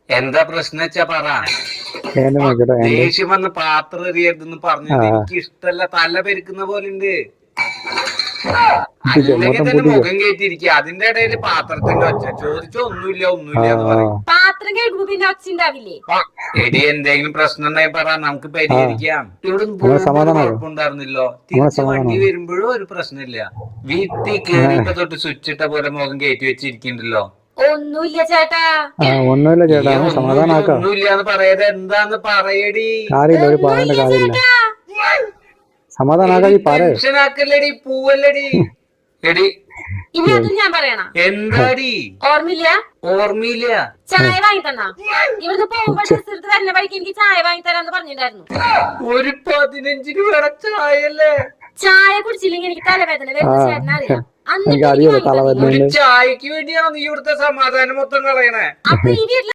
എന്താ പ്രശ്നം വെച്ചാ പറ. ദേഷ്യം വന്ന് പാത്രം എറിയരുതെന്ന് പറഞ്ഞിട്ട് എനിക്ക് ഇഷ്ടല്ല. തല പെരുക്കുന്ന പോലെ ഉണ്ട്. അല്ലെങ്കിൽ തന്നെ മുഖം കയറ്റിയിരിക്കുക. അതിന്റെ ഇടയിൽ പാത്രത്തിന്റെ ഒച്ച. ചോദിച്ചോ ഒന്നുമില്ല എന്ന് പറയും. പാത്രം കേൾക്കുമ്പോ പിന്നെ ഒച്ച ഉണ്ടാവില്ലേ? എടി എന്തെങ്കിലും പ്രശ്നം ഉണ്ടായി പറ, നമുക്ക് പരിഹരിക്കാം. ഇവിടെ കുഴപ്പമുണ്ടായിരുന്നില്ലോ. തിരിച്ച് വണ്ടി വരുമ്പോഴും ഒരു പ്രശ്നമില്ല. വീട്ടിൽ കേറിയപ്പോ തൊട്ട് സ്വിച്ച് ഇട്ട പോലെ മുഖം കയറ്റി വെച്ചിരിക്കണ്ടല്ലോ. ഒന്നുമില്ല ചേട്ടാ. ഒന്നുമില്ലാന്ന് പറയാതെ എന്താന്ന് പറയടി. ടെൻഷനാക്കല്ലടി, പൂവല്ലടി. എടി ഇനി അതും ഞാൻ പറയണ എന്താടി? ഓർമ്മയില്ല. ചായ വാങ്ങി തന്നാ? ഇവിടുന്ന് പോകുമ്പോ ഡ്രസ് എടുത്ത് വരുന്ന വഴിക്ക് എനിക്ക് ചായ വാങ്ങി തരാന്ന് പറഞ്ഞിട്ടുണ്ടായിരുന്നു. ഒരു 15 രൂപയുടെ ചായല്ലേ? ചായ കുടിച്ചില്ലെങ്കിൽ എനിക്ക് തലവേദന വരുന്ന ചേട്ടനെ അറിയാം. ചായക്ക് വേണ്ടിയാണോ നീ ഇവിടുത്തെ സമാധാനം മൊത്തം കളയണേ? അപ്പൊ ഈ വീട്ടിൽ